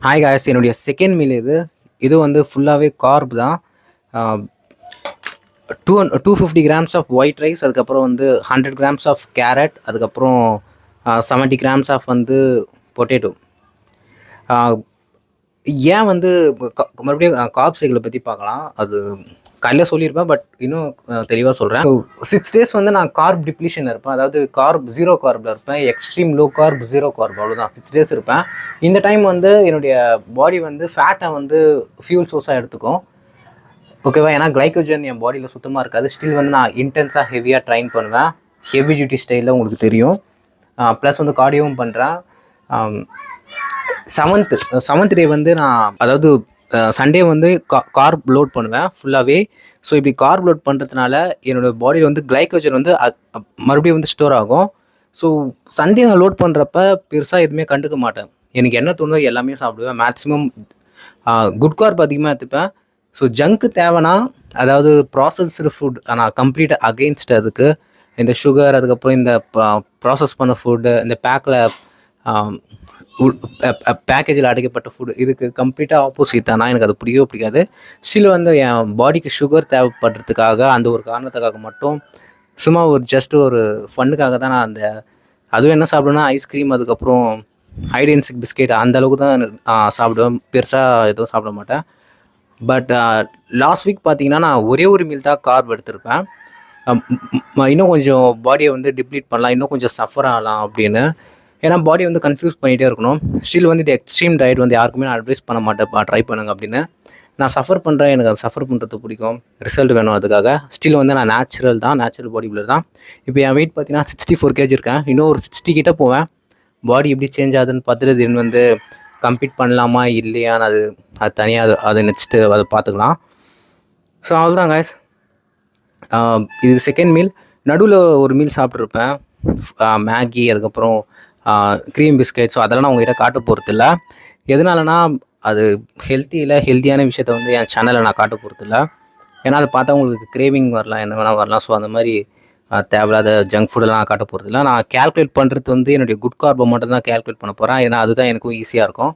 ஹாய் காய்ஸ், என்னுடைய செகண்ட் மீல் இது வந்து ஃபுல்லாகவே கார்ப் தான். 250 கிராம்ஸ் ஆஃப் ஒயிட் ரைஸ், அதுக்கப்புறம் வந்து 100 கிராம்ஸ் ஆஃப் கேரட், அதுக்கப்புறம் 70 கிராம்ஸ் ஆஃப் வந்து பொட்டேட்டோ. ஏன் வந்து மறுபடியும் கார்ப் சைக்கிளை பற்றி பார்க்கலாம். அது காலையில் சொல்லியிருப்பேன், பட் இன்னும் தெளிவாக சொல்கிறேன். 6 டேஸ் வந்து நான் கார்ப் டிப்ளீஷனில் இருப்பேன், அதாவது கார்ப் 0 கார்பில் இருப்பேன். எக்ஸ்ட்ரீம் லோ கார்ப் 0 கார்ப், அவ்வளோதான். 6 டேஸ் இருப்பேன். இந்த டைம் வந்து என்னுடைய பாடி வந்து ஃபேட்டை வந்து ஃபியூல் சோர்ஸாக எடுத்துக்கும். ஓகேவா? ஏன்னா கிளைக்கோஜன் என் பாடியில் சுத்தமாக இருக்காது. ஸ்டில் வந்து நான் இன்டென்ஸாக ஹெவியாக ட்ரைன் பண்ணுவேன், ஹெவி டியூட்டி ஸ்டைலில், உங்களுக்கு தெரியும். ப்ளஸ் வந்து கார்டியோவும் பண்ணுறேன். 7th டே வந்து நான், அதாவது சண்டே வந்து கார்ப் லோட் பண்ணுவேன் ஃபுல்லாகவே. ஸோ இப்படி கார்ப் லோட் பண்ணுறதுனால என்னோடய பாடியில் வந்து கிளைக்கோஜன் வந்து மறுபடியும் வந்து ஸ்டோர் ஆகும். ஸோ சண்டே நான் லோட் பண்ணுறப்ப பெருசாக எதுவுமே கண்டுக்க மாட்டேன். எனக்கு என்ன தோணுதோ எல்லாமே சாப்பிடுவேன். மேக்ஸிமம் குட் கார்ப் அதிகமாக எடுத்துப்பேன். ஸோ ஜங்க்கு தேவைன்னா, அதாவது ப்ராசஸ்டு ஃபுட் நான் கம்ப்ளீட்டாக அகெயின்ஸ்ட். அதுக்கு இந்த சுகர், அதுக்கப்புறம் இந்த ப்ராசஸ் பண்ண ஃபுட்டு, இந்த பேக்கேஜில் அடைக்கப்பட்ட ஃபுட்டு, இதுக்கு கம்ப்ளீட்டாக ஆப்போசிட் தான். எனக்கு அது பிடிக்கவே பிடிக்காது. ஸ்டில் வந்து என் பாடிக்கு சுகர் தேவைப்படுறதுக்காக, அந்த ஒரு காரணத்துக்காக மட்டும், சும்மா ஒரு ஜஸ்ட் ஒரு ஃபன்னுக்காக தான் நான் அதுவும் என்ன சாப்பிடுவேன்னா ஐஸ்கிரீம், அதுக்கப்புறம் ஹைடென்சிக் பிஸ்கெட், அந்த அளவுக்கு தான் சாப்பிடுவேன். பெருசாக எதுவும் சாப்பிட மாட்டேன். பட் லாஸ்ட் வீக் பார்த்தீங்கன்னா நான் ஒரே ஒரு மீல் தான் கார்ப் எடுத்திருப்பேன். இன்னும் கொஞ்சம் பாடியை வந்து டிப்ளீட் பண்ணலாம், இன்னும் கொஞ்சம் சஃபர் ஆகலாம் அப்படின்னு. ஏன்னா பாடியை வந்து கன்ஃபியூஸ் பண்ணிகிட்டே இருக்கணும். ஸ்டில் வந்து இந்த எக்ஸ்ட்ரீம் டயட் வந்து யாருக்குமே நான் அட்வைஸ் பண்ண மாட்டேன், ட்ரை பண்ணுங்க அப்படின்னு. நான் சஃபர் பண்ணுறேன், எனக்கு அது சஃபர் பண்ணுறது பிடிக்கும், ரிசல்ட் வேணும் அதுக்காக. ஸ்டில் வந்து நான் நேச்சுரல் பாடி பில்டர் தான். இப்போ என் வெயிட் பார்த்தீங்கன்னா 64 kg இருக்கேன். இன்னும் ஒரு 60 கிட்ட போவேன். பாடி எப்படி சேஞ்ச் ஆகுதுன்னு பார்த்துட்டு தென் வந்து கம்ப்ளீட் பண்ணலாமா இல்லையான்னு அது தனியாக அதை நெக்ஸ்ட்டு அதை பார்த்துக்கலாம். ஸோ அவ்வளோதான் காய்ஸ். இது செகண்ட் மீல். நடுவில் ஒரு மீல் சாப்பிட்ருப்பேன், மேகி, அதுக்கப்புறம் க்ரீம் பிஸ்கெட். ஸோ அதெல்லாம் நான் உங்கள்கிட்ட காட்ட போகிறதில்ல. எதனாலனா அது ஹெல்த்தியான விஷயத்த வந்து என் சேனலில் நான் காட்ட போகிறதில்ல. ஏன்னா அதை பார்த்தா உங்களுக்கு கிரேவிங் வரலாம், என்ன வேணால் வரலாம். ஸோ அந்த மாதிரி தேவையில்லாத ஜங்க் ஃபுட்டெல்லாம் நான் காட்ட போகிறதில்ல. நான் கேல்குலேட் பண்ணுறது வந்து என்னுடைய குட் கார்பை மட்டும் தான் கேல்குலேட் பண்ண போகிறேன். ஏன்னா அதுதான் எனக்கும் ஈஸியாக இருக்கும்.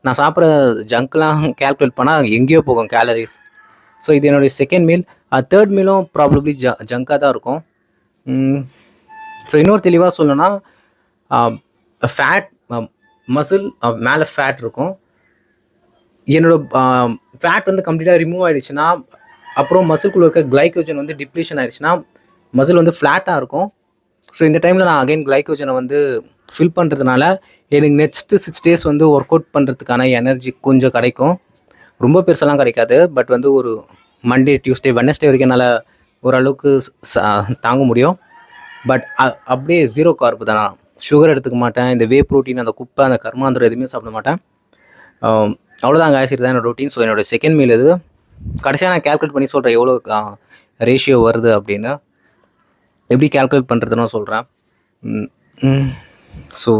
நான் சாப்பிட்ற ஜங்க்லாம் கேல்குலேட் பண்ணால் எங்கேயோ போகும் கேலரிஸ். ஸோ இது என்னுடைய செகண்ட் மீல். தேர்ட் மீலும் ப்ராபப்ளி ஜங்காக தான் இருக்கும். ஸோ இன்னொரு தெளிவாக சொல்லணும்னா, ஃபேட் மசில் மேலே ஃபேட் இருக்கும். என்னோடய ஃபேட் வந்து கம்ப்ளீட்டாக ரிமூவ் ஆகிடுச்சுன்னா, அப்புறம் மசில்குள்ளே இருக்க கிளைக்கோஜன் வந்து டிப்ளீஷன் ஆகிடுச்சுன்னா மசில் வந்து ஃப்ளாட்டாக இருக்கும். ஸோ இந்த டைமில் நான் அகைன் கிளைக்கோஜனை வந்து ஃபில் பண்ணுறதுனால எனக்கு நெக்ஸ்ட்டு 6 டேஸ் வந்து ஒர்க் அவுட் பண்ணுறதுக்கான எனர்ஜி கொஞ்சம் கிடைக்கும். ரொம்ப பெருசெல்லாம் கிடைக்காது, பட் வந்து ஒரு மண்டே, டியூஸ்டே, வெட்னஸ்டே வரைக்கும் என்னால் ஓரளவுக்கு தாங்க முடியும். பட் அப்படியே 0 கார்பு தான். சுகர் எடுத்துக்க மாட்டேன், இந்த வே ப்ரோட்டீன், அந்த குப்பை, அந்த கர்மாந்திரம் எதுவுமே சாப்பிட மாட்டேன். அவ்வளோதான் காய்ஸ், இதுதான் என்னோட ரொட்டீன். ஸோ என்னோடய செகண்ட் மீல் இது. கடைசியாக நான் கேல்குலேட் பண்ணி சொல்கிறேன் எவ்வளோ ரேஷியோ வருது அப்படின்னு. எப்படி கேல்குலேட் பண்ணுறதுன்னு சொல்கிறேன். ஸோ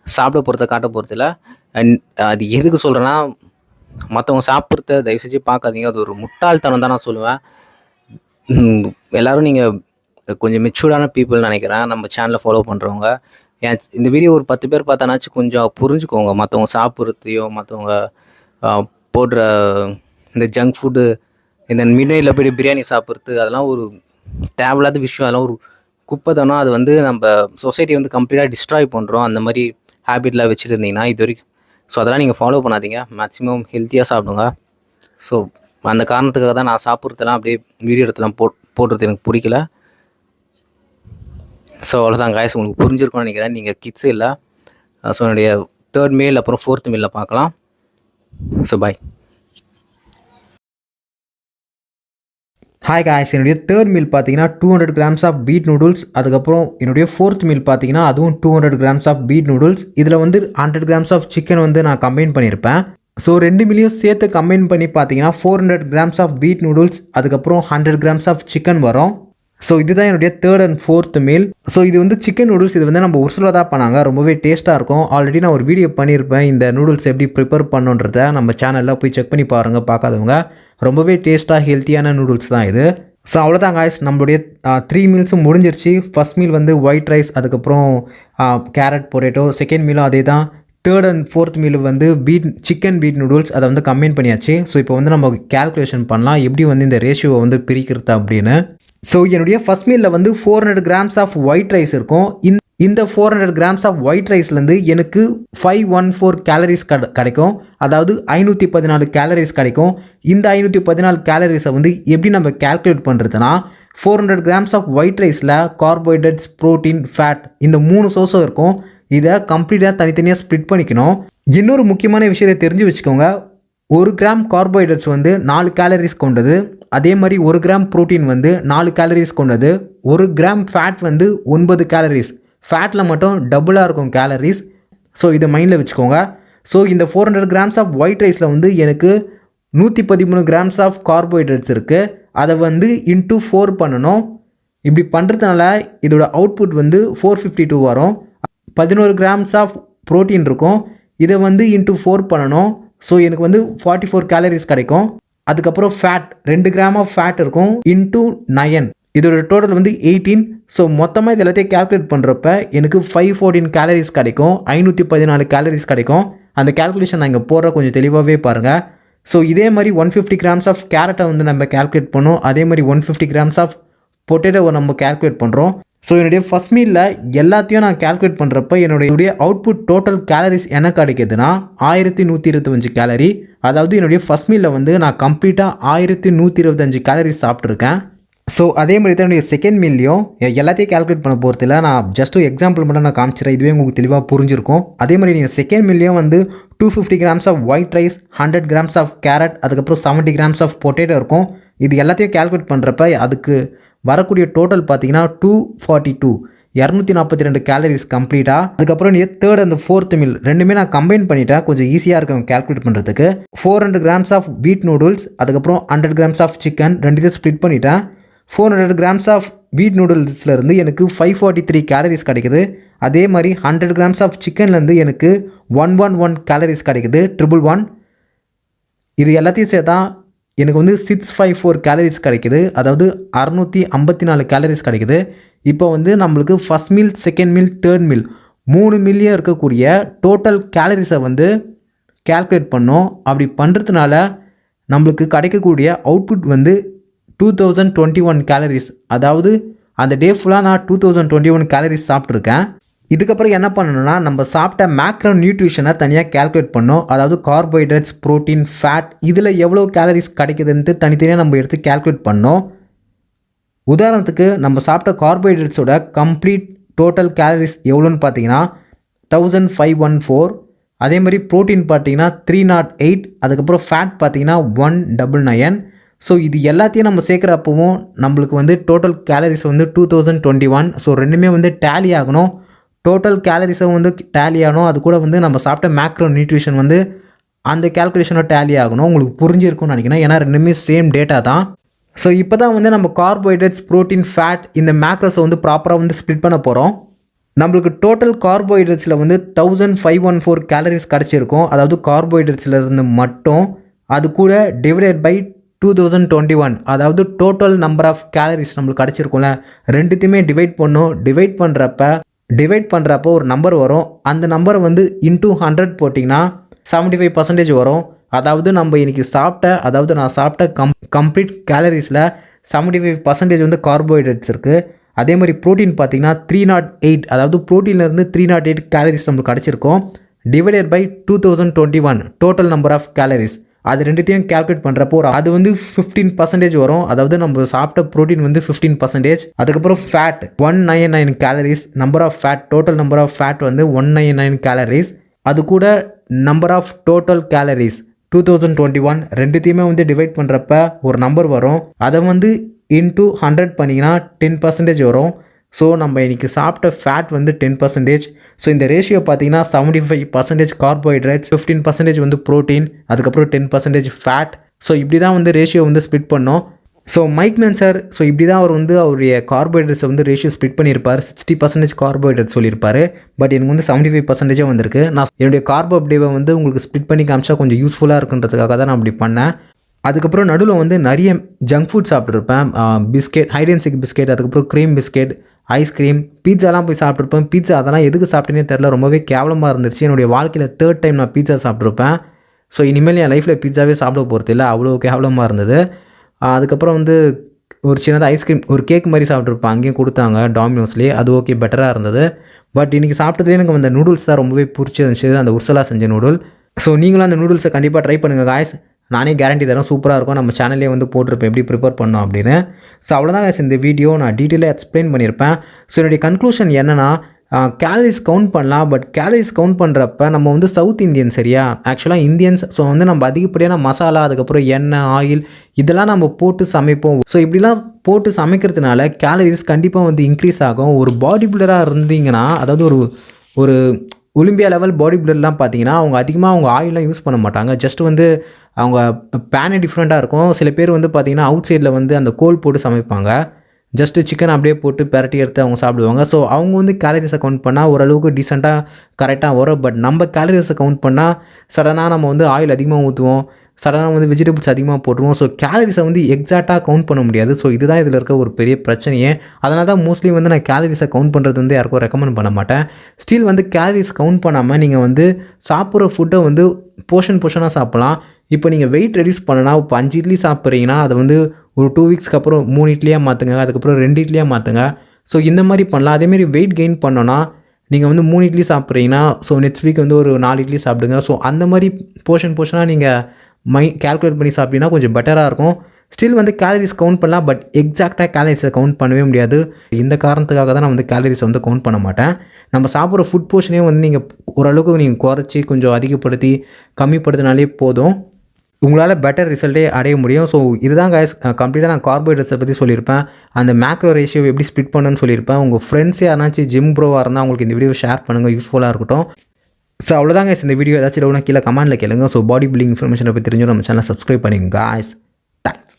சாப்பிட போகிறத காட்ட போகிறதில்ல. அண்ட் அது எதுக்கு சொல்கிறேன்னா, மற்றவங்க சாப்பிட்றத தயவு செஞ்சு பார்க்காதீங்க, அது ஒரு முட்டாள்தனம் தான் நான் சொல்லுவேன். எல்லோரும் நீங்கள் கொஞ்சம் மெச்சூர்டான பீப்புள்னு நினைக்கிறேன், நம்ம சேனலை ஃபாலோ பண்ணுறவங்க. இந்த வீடியோ ஒரு 10 பேர் பார்த்தானாச்சும் கொஞ்சம் புரிஞ்சுக்கோங்க. மற்றவங்க சாப்பிட்றதையோ, மற்றவங்க போடுற இந்த ஜங்க் ஃபுட்டு, இந்த மிட்நைட்டில் போய்ட்டு பிரியாணி சாப்பிட்றது, அதெல்லாம் ஒரு தேவையில்லாத விஷயம். அதெல்லாம் ஒரு குப்பை தானே. அது வந்து நம்ம சொசைட்டி வந்து கம்ப்ளீட்டாக டிஸ்ட்ராய் பண்ணுறோம். அந்த மாதிரி ஹேபிட்லாம் வச்சுட்டு இருந்தீங்கன்னா இது வரைக்கும். ஸோ அதெல்லாம் நீங்கள் ஃபாலோ பண்ணாதீங்க. மேக்ஸிமம் ஹெல்த்தியாக சாப்பிடுங்க. ஸோ அந்த காரணத்துக்காக தான் நான் சாப்பிட்றதெல்லாம் அப்படியே வீடியோ எடுத்துலாம் போடுறது எனக்கு பிடிக்கல. ஸோ அவ்வளோதான் காய்ஸ், உங்களுக்கு புரிஞ்சிருக்கும்னு நினைக்கிறேன். நீங்கள் கிட்ஸு இல்லை. ஸோ என்னுடைய 3rd மீல் அப்புறம் 4th மீலில் பார்க்கலாம். So bye. ஹாய் காய்ஸ், என்னுடைய 3rd மீல் பார்த்தீங்கன்னா 200 grams ஆஃப் வீட் நூடுல்ஸ். அதுக்கப்புறம் என்னுடைய 4th மீல் பார்த்தீங்கன்னா அதுவும் 200 grams ஆஃப் வீட் நூடுல்ஸ். இதில் வந்து 100 grams ஆஃப் சிக்கன் வந்து நான் கம்பைன் பண்ணியிருப்பேன். ஸோ 2 மீலையும் சேர்த்து கம்பைன் பண்ணி பார்த்தீங்கன்னா 400 grams ஆஃப் வீட் நூடுல்ஸ், அதுக்கப்புறம் 100 grams ஆஃப் சிக்கன் வரும். ஸோ இதுதான் என்னுடைய 3rd and 4th meal. So இது வந்து சிக்கன் நூடுல்ஸ். இது வந்து நம்ம உருசில் தான் பண்ணாங்க. ரொம்பவே டேஸ்ட்டாக இருக்கும். ஆல்ரெடி நான் ஒரு வீடியோ பண்ணியிருப்பேன் இந்த நூடுல்ஸ் எப்படி ப்ரிப்பேர் பண்ணுன்றதை. நம்ம சேனலில் போய் செக் பண்ணி பாருங்கள் பார்க்காதவங்க. ரொம்பவே டேஸ்ட்டாக ஹெல்த்தியான நூடுல்ஸ் தான் இது. ஸோ அவ்வளோதான் காய்ஸ், நம்மளுடைய 3 மீல்ஸும் முடிஞ்சிருச்சு. ஃபஸ்ட் மீல் வந்து ஒயிட் ரைஸ், அதுக்கப்புறம் கேரட் பொட்டேட்டோ. செகண்ட் மீலும் அதே தான். 3rd and 4th மீல் வந்து சிக்கன் வீட் நூடுல்ஸ் அதை வந்து கம்பைன் பண்ணியாச்சு. ஸோ இப்போ வந்து நம்ம கேல்குலேஷன் பண்ணலாம் எப்படி வந்து இந்த ரேஷியோவை வந்து பிரிக்கிறது அப்படின்னு. ஸோ என்னுடைய ஃபஸ்ட் மீலில் வந்து 400 grams ஆஃப் ஒயிட் ரைஸ் இருக்கும். இந்த 400 grams ஆஃப் ஒயிட் ரைஸ்லேருந்து எனக்கு 514 கேலரிஸ் கிடைக்கும். அதாவது 514 கேலரிஸ் கிடைக்கும். இந்த 514 கேலரிஸை வந்து எப்படி நம்ம கேல்குலேட் பண்ணுறதுனா, 400 grams ஆஃப் ஒயிட் ரைஸில் கார்போஹைட்ரேட்ஸ், ப்ரோட்டீன், ஃபேட் இந்த 3 சோர்ஸும் இருக்கும். இதை கம்ப்ளீட்டாக தனித்தனியாக ஸ்ப்ளிட் பண்ணிக்கணும். இன்னொரு முக்கியமான விஷயத்தை தெரிஞ்சு வச்சுக்கோங்க. 1 கிராம் கார்போஹைட்ரேட்ஸ் வந்து 4 கேலரிஸ் கொண்டது. அதே மாதிரி 1 கிராம் ப்ரோட்டீன் வந்து 4 கேலரிஸ் கொண்டது. 1 கிராம் ஃபேட் வந்து 9 கேலரிஸ். ஃபேட்டில் மட்டும் டபுளாக இருக்கும் கேலரிஸ். ஸோ இதை மைண்டில் வச்சுக்கோங்க. ஸோ இந்த 400 grams ஆஃப் ஒயிட் ரைஸில் வந்து எனக்கு 113 grams ஆஃப் கார்போஹைட்ரேட்ஸ் இருக்குது. அதை வந்து இன்ட்டு 4 பண்ணணும். இப்படி பண்ணுறதுனால இதோட அவுட்புட் வந்து 452 வரும். 11 grams ஆஃப் ப்ரோட்டீன் இருக்கும். இதை வந்து இன்ட்டு 4 பண்ணணும். ஸோ எனக்கு வந்து 44 கேலரிஸ் கிடைக்கும். அதுக்கப்புறம் ஃபேட் 2 கிராம் ஆஃப் ஃபேட் இருக்கும் இன்ட்டு 9. இதோட டோட்டல் வந்து 18. ஸோ மொத்தமாக இது எல்லாத்தையும் கேல்குலேட் பண்ணுறப்ப எனக்கு 514 கேலரிஸ் கிடைக்கும். 514 கேலரிஸ் கிடைக்கும். அந்த கேல்குலேஷன் நான் இங்கே போடுற கொஞ்சம் தெளிவாகவே பாருங்கள். ஸோ இதே மாதிரி 150 grams ஆஃப் கேரட்டை வந்து நம்ம கேல்குலேட் பண்ணோம். அதே மாதிரி 150 grams ஆஃப் பொட்டேட்டோவை நம்ம கேல்குலேட் பண்ணுறோம். ஸோ என்னுடைய ஃபஸ்ட் மீலில் எல்லாத்தையும் நான் கேல்குலேட் பண்ணுறப்ப என்னுடைய அவுட்புட் டோட்டல் கேலரிஸ் என்ன கிடைக்கிதுன்னா 1125 கேலரி. அதாவது என்னுடைய ஃபஸ்ட் மீலில் வந்து நான் கம்ப்ளீட்டாக 1125 கேலரிஸ் சாப்பிட்ருக்கேன். ஸோ அதே மாதிரி தான் என்னுடைய செகண்ட் மீல்லையும் எல்லாத்தையும் கேல்குலேட் பண்ண போகிறதில்ல. நான் ஜஸ்ட் எக்ஸாம்பிள் மட்டும் நான் காமிச்சிடுறேன். இதுவே உங்களுக்கு தெளிவாக புரிஞ்சிருக்கும். அதே மாதிரி நீங்கள் செகண்ட் மீல்லையும் வந்து 250 grams of white rice, 100 grams of carrot, அதுக்கப்புறம் 70 grams ஆஃப் பொட்டேட்டோ இருக்கும். இது எல்லாத்தையும் கேல்குலேட் பண்ணுறப்ப அதுக்கு வரக்கூடிய டோட்டல் பார்த்தீங்கன்னா 242 கேலரிஸ் கம்ப்ளீட்டாக. அதுக்கப்புறம் நீ 3rd and 4th மீல் ரெண்டுமே நான் கம்பைன் பண்ணிட்டேன். கொஞ்சம் ஈஸியாக இருக்கும் கேல்குலேட் பண்ணுறதுக்கு. 400 grams ஆஃப் வீட் நூடுல்ஸ், அதுக்கப்புறம் 100 grams ஆஃப் சிக்கன் ரெண்டுத்தையும் ஸ்ப்ளிட் பண்ணிட்டேன். 400 grams ஆஃப் வீட் நூடுல்ஸ்லேருந்து எனக்கு 543 கேலரிஸ் கிடைக்குது. அதே மாதிரி 100 grams ஆஃப் சிக்கன்லேருந்து எனக்கு 111 கேலரிஸ் கிடைக்குது. 111 இது எல்லாத்தையும் சேர்த்தா எனக்கு வந்து 654 கேலரிஸ் கிடைக்குது. அதாவது 654 கேலரிஸ் கிடைக்குது. இப்போ வந்து நம்மளுக்கு first meal, second meal, 3rd meal 3 மீல்லையும் இருக்கக்கூடிய டோட்டல் கேலரிஸை வந்து கேல்குலேட் பண்ணோம். அப்படி பண்ணுறதுனால நம்மளுக்கு கிடைக்கக்கூடிய அவுட்புட் வந்து 2021 கேலரிஸ். அதாவது அந்த டே ஃபுல்லாக நான் 2021 கேலரிஸ் சாப்பிட்ருக்கேன். இதுக்கப்புறம் என்ன பண்ணணும்னா நம்ம சாப்பிட்ட மேக்ரோ நியூட்ரிஷனை தனியாக கேல்குலேட் பண்ணோம். அதாவது கார்போஹைட்ரேட்ஸ், ப்ரோட்டீன், ஃபேட் இதில் எவ்வளோ கேலரிஸ் கிடைக்குதுன்ட்டு தனித்தனியாக நம்ம எடுத்து கேல்குலேட் பண்ணோம். உதாரணத்துக்கு நம்ம சாப்பிட்ட கார்போஹைட்ரேட்ஸோட கம்ப்ளீட் டோட்டல் கேலரிஸ் எவ்வளோன்னு பார்த்தீங்கன்னா 1514. அதே மாதிரி ப்ரோட்டீன் பார்த்தீங்கன்னா 308. அதுக்கப்புறம் ஃபேட் பார்த்தீங்கன்னா 199. ஸோ இது எல்லாத்தையும் நம்ம சேர்க்குறப்பவும் நம்மளுக்கு வந்து டோட்டல் கேலரிஸ் வந்து 2021. ஸோ ரெண்டுமே வந்து டேலி ஆகணும். டோட்டல் கேலரிஸும் வந்து டேலி ஆகணும். அது கூட வந்து நம்ம சாப்பிட்ட மேக்ரோ நியூட்ரிஷன் வந்து அந்த கேல்குலேஷனோட டேலி ஆகணும். உங்களுக்கு புரிஞ்சிருக்கும்னு நினைக்கிறேன். ஏன்னா ரெண்டுமே சேம் டேட்டா தான். ஸோ இப்போ தான் வந்து நம்ம கார்போஹைட்ரேட்ஸ், ப்ரோட்டீன், ஃபேட் இந்த மேக்ரோஸை வந்து ப்ராப்பராக வந்து ஸ்ப்ளிட் பண்ண போகிறோம். நம்மளுக்கு டோட்டல் கார்போஹைட்ரேட்ஸில் வந்து 1514 கேலரிஸ் கிடச்சிருக்கும். அதாவது கார்போஹைட்ரேட்ஸில் இருந்து மட்டும். அது கூட டிவைடட் பை 2021. அதாவது டோட்டல் நம்பர் ஆஃப் கேலரிஸ் நம்மளுக்கு கிடச்சிருக்கும்ல, ரெண்டுத்தையுமே டிவைட் பண்ணோம். டிவைட் பண்ணுறப்போ ஒரு நம்பர் வரும். அந்த நம்பரை வந்து இன்டூ 100 போட்டிங்கன்னா 75% வரும். அதாவது நம்ம இன்றைக்கி நான் சாப்பிட்ட கம்ப்ளீட் கேலரிஸில் 75% வந்து கார்போஹைட்ரேட்ஸ் இருக்குது. அதே மாதிரி ப்ரோட்டீன் பார்த்திங்கன்னா 308, அதாவது ப்ரோட்டீன்லேருந்து 308 கேலரிஸ் நம்மளுக்கு கிடச்சிருக்கோம். Divided by 2021 total number of calories, அது ரெண்டுத்தையும் கேல்குலேட் பண்ணுறப்போ அது வந்து 15% வரும். அதாவது நம்ம சாப்பிட்ட ப்ரோட்டீன் வந்து 15%. அதுக்கப்புறம் fat 199 calories, number of fat, total number of fat வந்து 199 கேலரிஸ். அது கூட நம்பர் ஆஃப் டோட்டல் கேலரிஸ் 2021 ரெண்டுத்தையுமே வந்து டிவைட் பண்ணுறப்ப ஒரு நம்பர் வரும். அதை வந்து இன்டூ 100 பண்ணிங்கன்னா 10% வரும். ஸோ நம்ம இன்றைக்கி சாப்பிட்ட ஃபேட் வந்து 10%. ஸோ இந்த ரேஷியோ பார்த்தீங்கன்னா 75% கார்போஹைட்ரேட்ஸ், 15% வந்து ப்ரோட்டீன், அதுக்கப்புறம் 10% ஃபேட். ஸோ இப்படி தான் வந்து ரேஷியோ வந்து ஸ்ப்ளிட் பண்ணோம். ஸோ மைக் மேன் சார் இப்படி தான் அவர் வந்து அவருடைய கார்போஹைட்ரேட்ஸை வந்து ரேஷியோ ஸ்ப்ளிட் பண்ணியிருப்பார். 60% கார்போஹைட்ரேட் சொல்லியிருப்பார். பட் எனக்கு வந்து 75% வந்திருக்கு. நான் என்னுடைய கார்போ அப்டேவை வந்து உங்களுக்கு ஸ்ப்ளிட் பண்ணி காமிச்சா கொஞ்சம் யூஸ்ஃபுல்லாக இருக்குன்றதுக்காக தான் நான் அப்படி பண்ணேன். அதுக்கப்புறம் நடுவில் வந்து நிறைய ஜங்க் ஃபுட் சாப்பிட்ருப்பேன். Biscuit, hide and seek biscuit, அதுக்கப்புறம் க்ரீம் பிஸ்கெட், ஐஸ்கிரீம், பீட்சாலாம் போய் சாப்பிட்ருப்பேன். பீட்சா அதெல்லாம் எதுக்கு சாப்பிட்டேனே தெரில, ரொம்பவே கேவலமாக இருந்துச்சு. என்னுடைய வாழ்க்கையில் 3rd டைம் நான் பீட்சா சாப்பிட்ருப்பேன். ஸோ இனிமேல் என் லைஃப்பில் பீட்சாவே சாப்பிட போகிறது இல்லை, அவ்வளோ கேவலமாக இருந்தது. அதுக்கப்புறம் வந்து ஒரு சின்னதாக ஐஸ்கிரீம், ஒரு கேக் மாதிரி சாப்பிட்ருப்பேன், அங்கேயும் கொடுத்தாங்க டாமினோஸ்லேயே, அது ஓகே பெட்டராக இருந்தது. பட் இன்றைக்கி சாப்பிட்டதுலேயே எனக்கு அந்த நூடுல்ஸ் தான் ரொம்பவே பிடிச்சிருந்துச்சு, அந்த உர்சலா செஞ்ச நூடுல். ஸோ நீங்களும் அந்த நூடுல்ஸை கண்டிப்பாக ட்ரை பண்ணுங்கள் காய்ஸ். நானே கேரண்டி தரேன், சூப்பராக இருக்கும். நம்ம சேனல்லே வந்து போட்டிருப்பேன் எப்படி ப்ரிப்பேர் பண்ணோம் அப்படின்னு. ஸோ அவ்வளோதான் guys, இந்த வீடியோ நான் டீட்டெயிலாக எக்ஸ்பிளைன் பண்ணியிருப்பேன். ஸோ என்னுடைய கன்க்ளூஷன் என்னென்னா, கேலரிஸ் கவுண்ட் பண்ணலாம். பட் கேலரிஸ் கவுண்ட் பண்ணுறப்ப நம்ம வந்து சவுத் இந்தியன் சரியா, ஆக்சுவலாக இந்தியன்ஸ். ஸோ வந்து நம்ம அதிகப்படியான மசாலா, அதுக்கப்புறம் எண்ணெய், ஆயில் இதெல்லாம் நம்ம போட்டு சமைப்போம். ஸோ இப்படிலாம் போட்டு சமைக்கிறதுனால கேலரிஸ் கண்டிப்பாக வந்து இன்க்ரீஸ் ஆகும். ஒரு பாடி பில்டராக இருந்தீங்கன்னா, அதாவது ஒரு ஒலிம்பியா லெவல் பாடி பில்டர்லாம் பார்த்தீங்கன்னா, அவங்க அதிகமாக அவங்க ஆயிலெலாம் யூஸ் பண்ண மாட்டாங்க. ஜஸ்ட் வந்து அவங்க பேனே டிஃப்ரெண்ட்டாக இருக்கும். சில பேர் வந்து பார்த்திங்கன்னா அவுட் சைடில் வந்து அந்த கோல் போட்டு சமைப்பாங்க. ஜஸ்ட்டு சிக்கன் அப்படியே போட்டு பெரட்டி எடுத்து அவங்க சாப்பிடுவாங்க. ஸோ அவங்க வந்து கேலரிஸை கவுண்ட் பண்ணால் ஓரளவுக்கு டீசெண்டாக கரெக்டாக வரும். பட் நம்ம கேலரிஸை கவுண்ட் பண்ணால் சடனாக நம்ம வந்து ஆயில் அதிகமாக ஊற்றுவோம், சடனாக வந்து வெஜிடபிள்ஸ் அதிகமாக போட்டுருவோம். ஸோ கேலரிஸை வந்து எக்ஸாக்டாக கவுண்ட் பண்ண முடியாது. ஸோ இதுதான் இதில் இருக்க ஒரு பெரிய பிரச்சனையே. அதனால தான் மோஸ்ட்லி வந்து நான் கேலரிஸை கவுண்ட் பண்ணுறது வந்து யாருக்கும் ரெக்கமெண்ட் பண்ண மாட்டேன். ஸ்டில் வந்து கேலரிஸ் கவுண்ட் பண்ணாமல் நீங்கள் வந்து சாப்பிட்ற ஃபுட்டை வந்து போர்ஷனாக சாப்பிட்லாம். இப்போ நீங்கள் வெயிட் ரெடியூஸ் பண்ணனா, இப்போ 5 இட்லி சாப்பிட்றீங்கன்னா அதை வந்து ஒரு 2 வீக்ஸ்க்கு அப்புறம் 3 இட்லியாக மாற்றுங்க, அதுக்கப்புறம் 2 இட்லியாக மாற்றுங்க. ஸோ இந்த மாதிரி பண்ணலாம். அதேமாரி வெயிட் கெயின் பண்ணோன்னா நீங்கள் வந்து 3 இட்லி சாப்பிட்றீங்கன்னா, ஸோ நெக்ஸ்ட் வீக் வந்து ஒரு 4 இட்லி சாப்பிடுங்க. ஸோ அந்த மாதிரி போர்ஷனாக நீங்கள் கேல்குலேட் பண்ணி சாப்பிட்டீங்கன்னா கொஞ்சம் பெட்டராக இருக்கும். ஸ்டில் வந்து கேலரிஸ் கவுண்ட் பண்ணலாம், பட் எக்ஸாக்டாக கேலரிஸை கவுண்ட் பண்ணவே முடியாது. இந்த காரணத்துக்காக தான் நான் வந்து கேலரிஸை வந்து கவுண்ட் பண்ண மாட்டேன். நம்ம சாப்பிட்ற ஃபுட் போர்ஷனே வந்து நீங்கள் ஓரளவுக்கு நீங்கள் குறைச்சி கொஞ்சம் அதிகப்படுத்தி கம்மிப்படுத்தினாலே போதும், உங்களால் பெட்டர் ரிசல்ட்டே அடைய முடியும். ஸோ இதுதான் guys, கம்ப்ளீட்டாக நான் கார்போஹைட்ரேட்ஸை பற்றி சொல்லியிருப்பேன். அந்த மேக்ரோ ரேஷியோ எப்படி ஸ்ப்ளிட் பண்ணுன்னு சொல்லியிருப்பேன். உங்கள் ஃப்ரெண்ட்ஸ் யாராச்சும் ஜிம் ப்ரோவாக இருந்தால் உங்களுக்கு இந்த வீடியோ ஷேர் பண்ணுங்கள், யூஸ்ஃபுல்லாக இருக்கட்டும். ஸோ அவ்வளோதான் guys, இந்த வீடியோ ஏதாச்சும் டவுனா கீழே கமெண்ட்டில் கேளுங்க. ஸோ பாடி பில்டிங் இன்ஃபர்மேஷனை பற்றி தெரிஞ்சு நம்ம சேனலை சப்ஸ்கிரைப் பண்ணிங்க guys. தேங்க்ஸ்.